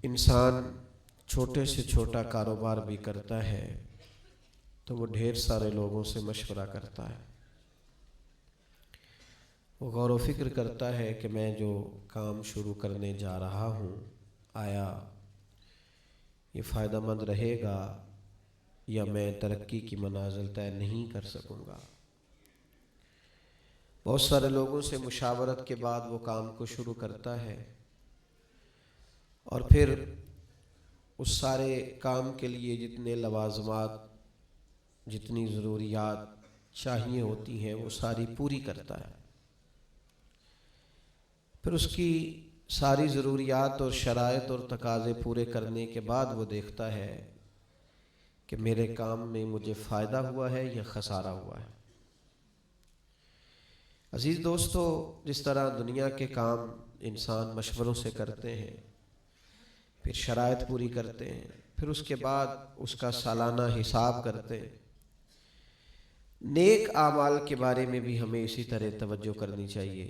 انسان چھوٹے سے چھوٹا کاروبار بھی کرتا ہے تو وہ ڈھیر سارے لوگوں سے مشورہ کرتا ہے. وہ غور و فکر کرتا ہے کہ میں جو کام شروع کرنے جا رہا ہوں آیا یہ فائدہ مند رہے گا یا میں ترقی کی منازل طے نہیں کر سکوں گا. بہت سارے لوگوں سے مشاورت کے بعد وہ کام کو شروع کرتا ہے اور پھر اس سارے کام کے لیے جتنے لوازمات جتنی ضروریات چاہیے ہوتی ہیں وہ ساری پوری کرتا ہے. پھر اس کی ساری ضروریات اور شرائط اور تقاضے پورے کرنے کے بعد وہ دیکھتا ہے کہ میرے کام میں مجھے فائدہ ہوا ہے یا خسارہ ہوا ہے. عزیز دوستو، جس طرح دنیا کے کام انسان مشوروں سے کرتے ہیں، پھر شرائط پوری کرتے ہیں، پھر اس کے بعد اس کا سالانہ حساب کرتے ہیں، نیک اعمال کے بارے میں بھی ہمیں اسی طرح توجہ کرنی چاہیے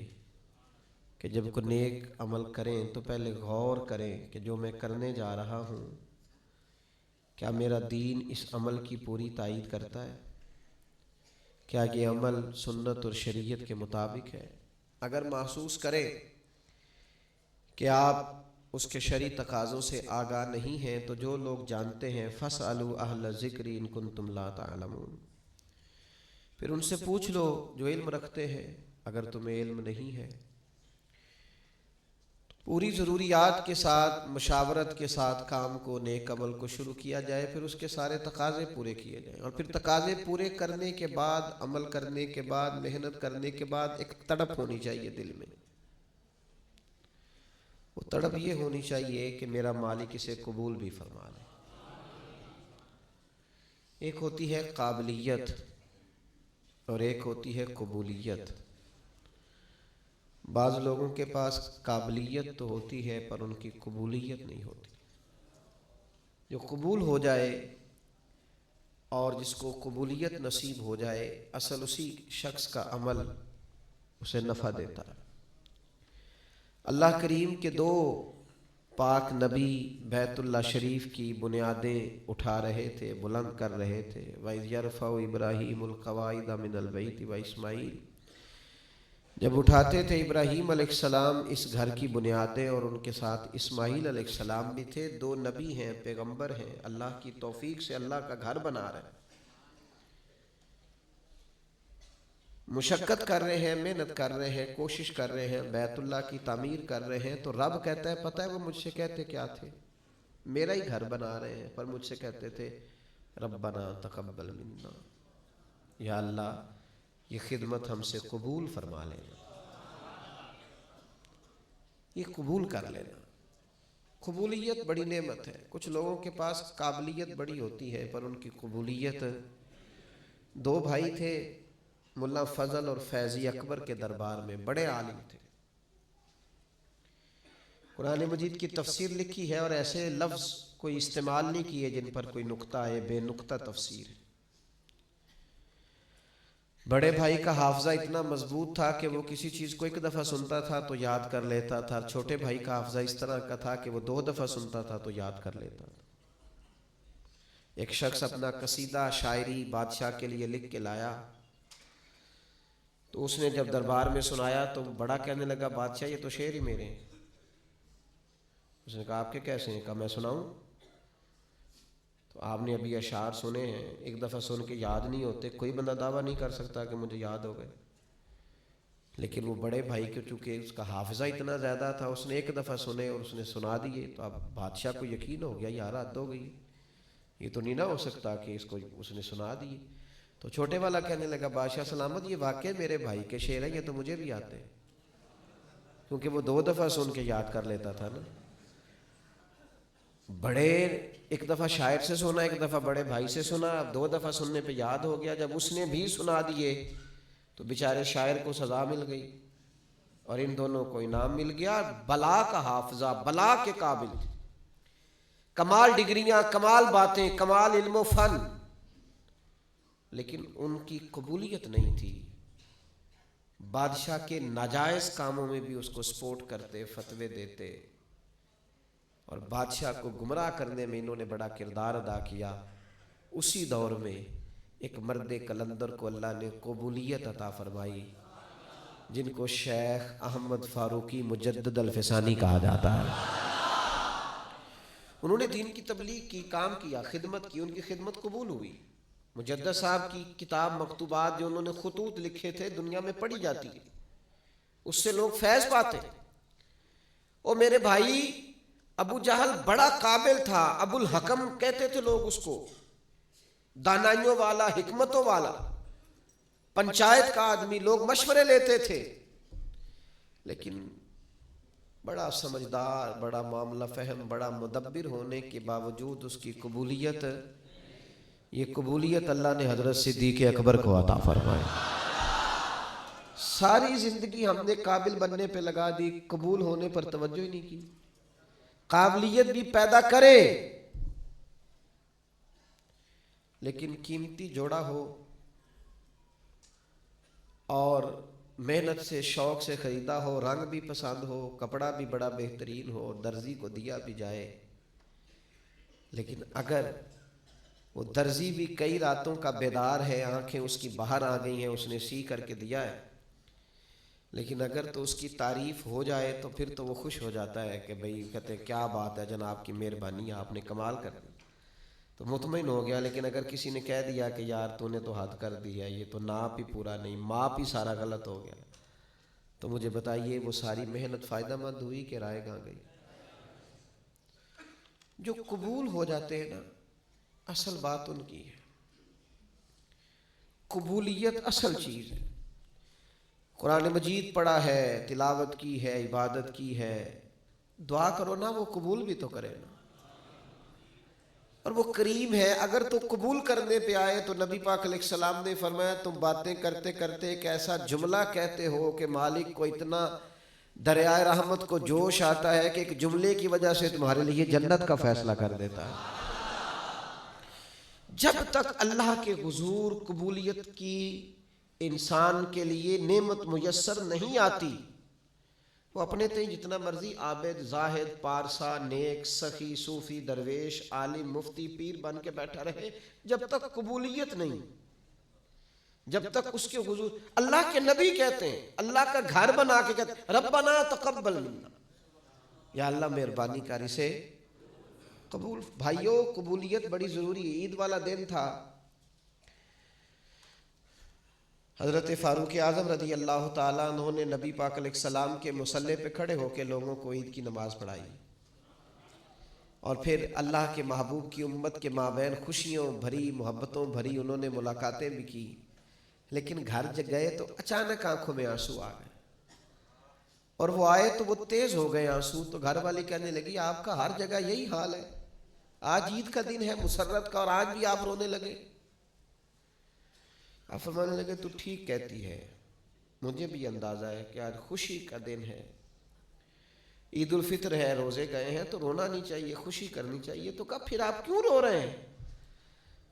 کہ جب کوئی نیک عمل کریں تو پہلے غور کریں کہ جو میں کرنے جا رہا ہوں کیا میرا دین اس عمل کی پوری تائید کرتا ہے؟ کیا یہ عمل سنت اور شریعت کے مطابق ہے؟ اگر محسوس کریں کہ آپ اس کے شرعی تقاضوں سے آگاہ نہیں ہیں تو جو لوگ جانتے ہیں فَاسْأَلُوا أَهْلَ الذِّكْرِ إِن كُنتُمْ لَا تَعْلَمُونَ، پھر ان سے پوچھ لو جو علم رکھتے ہیں اگر تمہیں علم نہیں ہے. پوری ضروریات کے ساتھ مشاورت کے ساتھ کام کو نیک عمل کو شروع کیا جائے، پھر اس کے سارے تقاضے پورے کیے جائیں، اور پھر تقاضے پورے کرنے کے بعد عمل کرنے کے بعد محنت کرنے کے بعد ایک تڑپ ہونی چاہیے دل میں. وہ تڑپ یہ ہونی چاہیے کہ میرا مالک اسے قبول بھی فرما لے. ایک ہوتی ہے قابلیت اور ایک ہوتی ہے قبولیت. بعض لوگوں کے پاس قابلیت تو ہوتی ہے پر ان کی قبولیت نہیں ہوتی. جو قبول ہو جائے اور جس کو قبولیت نصیب ہو جائے، اصل اسی شخص کا عمل اسے نفع دیتا ہے. اللہ کریم کے دو پاک نبی بیت اللہ شریف کی بنیادیں اٹھا رہے تھے، بلند کر رہے تھے. وَإِذْ يَرْفَعُ إِبْرَاهِيمُ الْقَوَاعِدَ مِنَ الْبَيْتِ وَإِسْمَاعِيلُ، جب اٹھاتے تھے ابراہیم علیہ السلام اس گھر کی بنیادیں، اور ان کے ساتھ اسماعیل علیہ السلام بھی تھے. دو نبی ہیں، پیغمبر ہیں، اللہ کی توفیق سے اللہ کا گھر بنا رہے ہیں، مشقت کر رہے ہیں، محنت کر رہے ہیں، کوشش کر رہے ہیں، بیت اللہ کی تعمیر کر رہے ہیں. تو رب کہتا ہے پتہ ہے وہ مجھ سے کہتے کیا تھے؟ میرا ہی گھر بنا رہے ہیں، پر مجھ سے کہتے تھے ربنا تقبل منا، یا اللہ یہ خدمت ہم سے قبول فرما لینا، یہ قبول کر لینا. قبولیت بڑی نعمت ہے. کچھ لوگوں کے پاس قابلیت بڑی ہوتی ہے پر ان کی قبولیت. دو بھائی تھے، ملا فضل اور فیضی اکبر کے دربار میں، بڑے عالم تھے. قرآن مجید کی تفسیر لکھی ہے اور ایسے لفظ کوئی استعمال نہیں کیے جن پر کوئی نقطہ آئے، بے نقطہ تفسیر. بڑے بھائی کا حافظہ اتنا مضبوط تھا کہ وہ کسی چیز کو ایک دفعہ سنتا تھا تو یاد کر لیتا تھا. چھوٹے بھائی کا حافظہ اس طرح کا تھا کہ وہ 2 دفعہ سنتا تھا تو یاد کر لیتا تھا. ایک شخص اپنا قصیدہ شاعری بادشاہ کے لیے لکھ کے لایا تو اس نے جب دربار میں سنایا تو بڑا کہنے لگا بادشاہ یہ تو شعر ہی میرے ہیں. اس نے کہا آپ کے کیسے ہیں؟ کہا میں سناؤں؟ تو آپ نے ابھی اشعار سنے ہیں، ایک دفعہ سن کے یاد نہیں ہوتے. کوئی بندہ دعویٰ نہیں کر سکتا کہ مجھے یاد ہو گئے، لیکن وہ بڑے بھائی کے چونکہ اس کا حافظہ اتنا زیادہ تھا، اس نے ایک دفعہ سنے اور اس نے سنا دیے. تو اب بادشاہ کو یقین ہو گیا یار حد ہو گئی، یہ تو نہیں نہ ہو سکتا کہ اس کو اس نے سنا دیے. تو چھوٹے والا کہنے لگا بادشاہ سلامت یہ واقعی میرے بھائی کے شعر ہیں، یہ تو مجھے بھی آتے ہیں، کیونکہ وہ 2 دفعہ سن کے یاد کر لیتا تھا نا. بڑے ایک دفعہ شاعر سے سنا، ایک دفعہ بڑے بھائی سے سنا، 2 دفعہ سننے پہ یاد ہو گیا. جب اس نے بھی سنا دیے تو بیچارے شاعر کو سزا مل گئی اور ان دونوں کو انعام مل گیا. بلا کا حافظہ، بلا کے قابل، کمال ڈگریاں، کمال باتیں، کمال علم و فن، لیکن ان کی قبولیت نہیں تھی. بادشاہ کے ناجائز کاموں میں بھی اس کو سپورٹ کرتے، فتوے دیتے. اور بادشاہ کو گمراہ کرنے میں انہوں نے بڑا کردار ادا کیا۔ اسی دور میں ایک مرد قلندر کو اللہ نے قبولیت عطا فرمائی، جن کو شیخ احمد فاروقی مجدد الفسانی کہا جاتا ہے۔ انہوں نے دین کی تبلیغ کی، کام کیا، خدمت کی، ان کی خدمت قبول ہوئی۔ مجدد صاحب کی کتاب مکتوبات جو انہوں نے خطوط لکھے تھے دنیا میں پڑھی جاتی ہے، اس سے لوگ فیض پاتے۔ اور میرے بھائی ابو جہل بڑا قابل تھا، ابو الحکم کہتے تھے لوگ اس کو، دانائیوں والا، حکمتوں والا، پنچایت کا آدمی، لوگ مشورے لیتے تھے، لیکن بڑا سمجھدار، بڑا معاملہ فہم، بڑا مدبر ہونے کے باوجود اس کی قبولیت، یہ قبولیت اللہ نے حضرت صدیق اکبر کو عطا فرمائی۔ ساری زندگی ہم نے قابل بننے پہ لگا دی، قبول ہونے پر توجہ ہی نہیں کی۔ قابلیت بھی پیدا کرے لیکن قیمتی جوڑا ہو اور محنت سے، شوق سے خریدا ہو، رنگ بھی پسند ہو، کپڑا بھی بڑا بہترین ہو، درزی کو دیا بھی جائے، لیکن اگر وہ درزی بھی کئی راتوں کا بیدار ہے، آنکھیں اس کی باہر آ گئی ہیں، اس نے سی کر کے دیا ہے، لیکن اگر تو اس کی تعریف ہو جائے تو پھر تو وہ خوش ہو جاتا ہے کہ بھئی کہتے ہیں کیا بات ہے جناب کی مہربانی، آپ نے کمال کر دی، تو مطمئن ہو گیا۔ لیکن اگر کسی نے کہہ دیا کہ یار تو نے تو حد کر دی ہے، یہ تو ناپ ہی پورا نہیں، ماپ ہی سارا غلط ہو گیا، تو مجھے بتائیے وہ ساری محنت فائدہ مند ہوئی کہ رائے گاں گئی؟ جو قبول ہو جاتے ہیں نا، اصل بات ان کی ہے، قبولیت اصل چیز ہے۔ قرآن مجید پڑھا ہے، تلاوت کی ہے، عبادت کی ہے، دعا کرو نا، وہ قبول بھی تو کرے نا، اور وہ کریم ہے۔ اگر تو قبول کرنے پہ آئے تو نبی پاک علیہ السلام نے فرمایا تم باتیں کرتے کرتے ایک ایسا جملہ کہتے ہو کہ مالک کو اتنا دریائے رحمت کو جوش آتا ہے کہ ایک جملے کی وجہ سے تمہارے لیے جنت کا فیصلہ کر دیتا ہے۔ جب تک اللہ کے حضور قبولیت کی انسان کے لیے نعمت میسر نہیں آتی، وہ اپنے تئیں جتنا مرضی عابد، زاہد، پارسا، نیک، سخی، صوفی، درویش، عالم، مفتی، پیر بن کے بیٹھا رہے، جب تک قبولیت نہیں، جب تک اس کے حضور، اللہ کے نبی کہتے ہیں، اللہ کا گھر بنا کے کہتے ہیں ربنا تقبل منا، یا اللہ مہربانی کاری سے قبول۔ بھائیو قبولیت بڑی ضروری ہے۔ عید والا دن تھا، حضرت فاروق اعظم رضی اللہ تعالیٰ عنہ نے نبی پاک علیہ السلام کے مصلی پہ کھڑے ہو کے لوگوں کو عید کی نماز پڑھائی، اور پھر اللہ کے محبوب کی امت کے مابین خوشیوں بھری، محبتوں بھری انہوں نے ملاقاتیں بھی کی، لیکن گھر گئے تو اچانک آنکھوں میں آنسو آ گئے، اور وہ آئے تو وہ تیز ہو گئے آنسو، تو گھر والی کہنے لگی آپ کا ہر جگہ یہی حال ہے، آج عید کا دن ہے مسرت کا اور آج بھی آپ رونے لگے؟ آپ فرمانے لگے تو ٹھیک کہتی ہے، مجھے بھی اندازہ ہے کہ آج خوشی کا دن ہے، عید الفطر ہے، روزے گئے ہیں تو رونا نہیں چاہیے، خوشی کرنی چاہیے، تو کہا پھر آپ کیوں رو رہے ہیں؟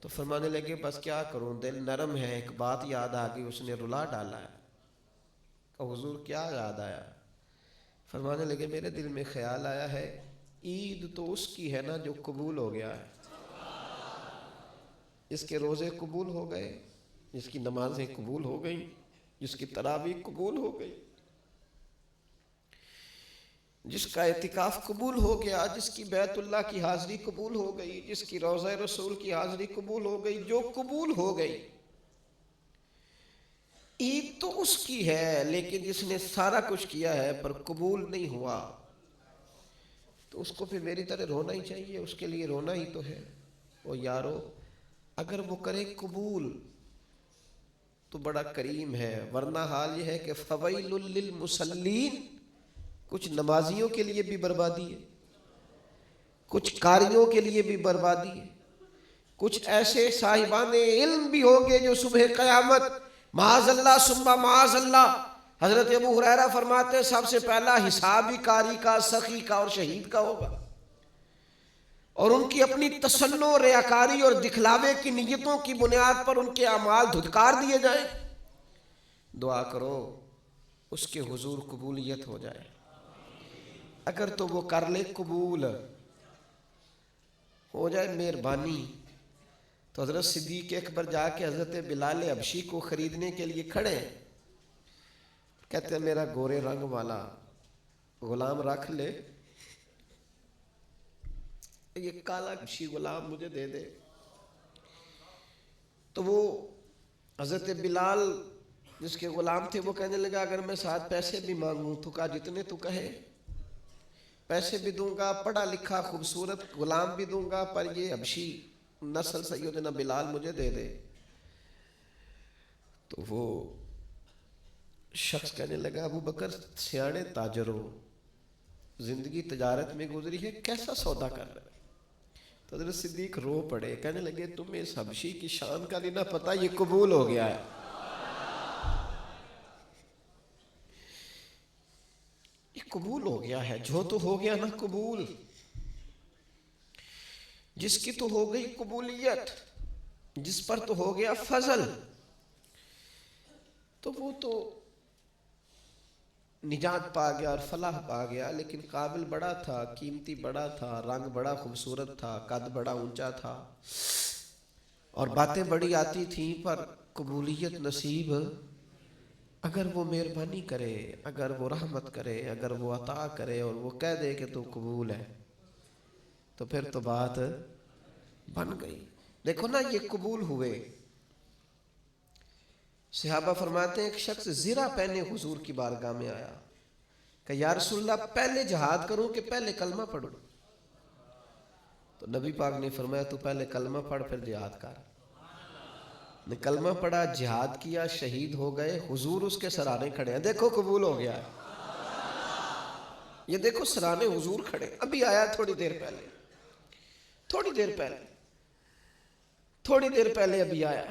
تو فرمانے لگے بس کیا کروں، دل نرم ہے، ایک بات یاد آ گئی، اس نے رلا ڈالا ہے۔ کہ حضور کیا یاد آیا؟ فرمانے لگے میرے دل میں خیال آیا ہے عید تو اس کی ہے نا جو قبول ہو گیا ہے، جس کے روزے قبول ہو گئے، جس کی نمازیں قبول ہو گئیں، جس کی تراویح قبول ہو گئی، جس کا اعتکاف قبول ہو گیا، جس کی بیت اللہ کی حاضری قبول ہو گئی، جس کی روضہ رسول کی حاضری قبول ہو گئی، جو قبول ہو گئی، عید تو اس کی ہے، لیکن جس نے سارا کچھ کیا ہے پر قبول نہیں ہوا، تو اس کو پھر میری طرح رونا ہی چاہیے، اس کے لیے رونا ہی تو ہے۔ او یارو اگر وہ کرے قبول تو بڑا کریم ہے، ورنہ حال یہ ہے کہ فویل للمصلین، کچھ نمازیوں کے لیے بھی بربادی ہے، کچھ قاریوں کے لیے بھی بربادی ہے، کچھ ایسے صاحبان علم بھی ہوں گے جو صبح قیامت معاذ اللہ ثم معاذ اللہ، حضرت ابو ہریرہ فرماتے ہیں سب سے پہلا حساب ہی قاری کا، سخی کا اور شہید کا ہوگا، اور ان کی اپنی تصنع، ریاکاری اور دکھلاوے کی نیتوں کی بنیاد پر ان کے اعمال دھتکار دیے جائیں۔ دعا کرو اس کے حضور قبولیت ہو جائے، اگر تو وہ کر لے قبول ہو جائے مہربانی. تو حضرت صدیق اکبر جا کے حضرت بلال حبشی کو خریدنے کے لیے کھڑے ہیں. کہتے ہیں میرا گورے رنگ والا غلام رکھ لے, یہ کالا حبشی غلام مجھے دے دے. تو وہ حضرت بلال جس کے غلام تھے وہ کہنے لگا اگر میں ساتھ پیسے بھی مانگوں تو کہا جتنے تو کہے, پیسے بھی دوں گا, پڑھا لکھا خوبصورت غلام بھی دوں گا, پر یہ حبشی نسل سیدنا بلال مجھے دے دے. تو وہ شخص کہنے لگا ابو بکر سیانے تاجر ہو, زندگی تجارت میں گزری ہے, کیسا سودا کر رہے. تو حضرت صدیق رو پڑے, کہنے لگے تمہیں اس حبشی کی شان کا نہیں نہ پتا, یہ قبول ہو گیا ہے. یہ قبول ہو گیا ہے, جو تو ہو گیا نا قبول, جس کی تو ہو گئی قبولیت, جس پر تو ہو گیا فضل, تو وہ تو نجات پا گیا اور فلاح پا گیا. لیکن قابل بڑا تھا, قیمتی بڑا تھا, رنگ بڑا خوبصورت تھا, قد بڑا اونچا تھا, اور باتیں بڑی آتی تھیں, پر قبولیت نصیب اگر وہ مہربانی کرے, اگر وہ رحمت کرے, اگر وہ عطا کرے اور وہ کہہ دے کہ تو قبول ہے, تو پھر تو بات بن گئی. دیکھو نا یہ قبول ہوئے. صحابہ فرماتے ہیں ایک شخص زرہ پہنے حضور کی بارگاہ میں آیا کہ یا رسول اللہ پہلے جہاد کروں کہ پہلے کلمہ پڑھوں. تو نبی پاک نے فرمایا تو پہلے کلمہ پڑھ پھر جہاد کر. نے کلمہ پڑھا, جہاد کیا, شہید ہو گئے, حضور اس کے سرانے کھڑے ہیں. دیکھو قبول ہو گیا ہے. یہ دیکھو سرانے حضور کھڑے, ابھی آیا تھوڑی دیر پہلے, تھوڑی دیر پہلے, تھوڑی دیر پہلے ابھی آیا.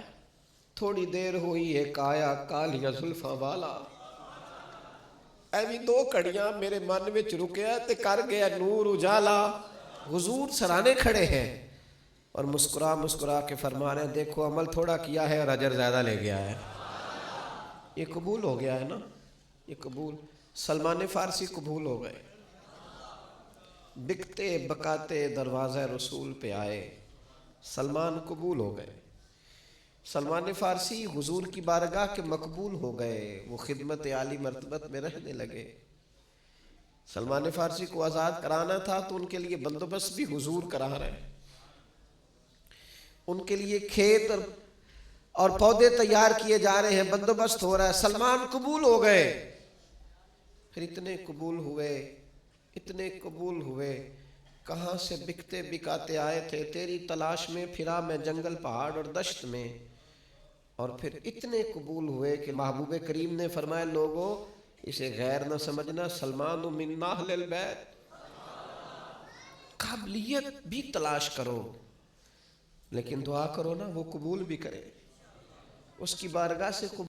تھوڑی دیر ہوئی ایک آیا کالیاں زلفاں والا, ایویں دو کڑیاں میرے من وچ رکیا تے کر گیا نور اجالا. حضور سرانے کھڑے ہیں اور مسکرا مسکرا کے فرما رہے ہیں دیکھو عمل تھوڑا کیا ہے اور اجر زیادہ لے گیا ہے. یہ قبول ہو گیا ہے نا, یہ قبول. سلمان فارسی قبول ہو گئے, بکتے بکاتے دروازہ رسول پہ آئے, سلمان قبول ہو گئے. سلمان فارسی حضور کی بارگاہ کے مقبول ہو گئے, وہ خدمت عالی مرتبت میں رہنے لگے. سلمان فارسی کو آزاد کرانا تھا تو ان کے لیے بندوبست بھی حضور کرا رہے ہیں, ان کے لیے کھیت اور پودے تیار کیے جا رہے ہیں, بندوبست ہو رہا ہے. سلمان قبول ہو گئے. پھر اتنے قبول ہوئے, اتنے قبول ہوئے, کہاں سے بکتے بکاتے آئے تھے, تیری تلاش میں پھرا میں جنگل پہاڑ اور دشت میں. اور پھر اتنے قبول ہوئے کہ محبوب کریم نے فرمایا لوگوں اسے غیر نہ سمجھنا, سلمان من اہل البیت. قابلیت بھی تلاش کرو لیکن دعا کرو نا وہ قبول بھی کرے, اس کی بارگاہ سے قبول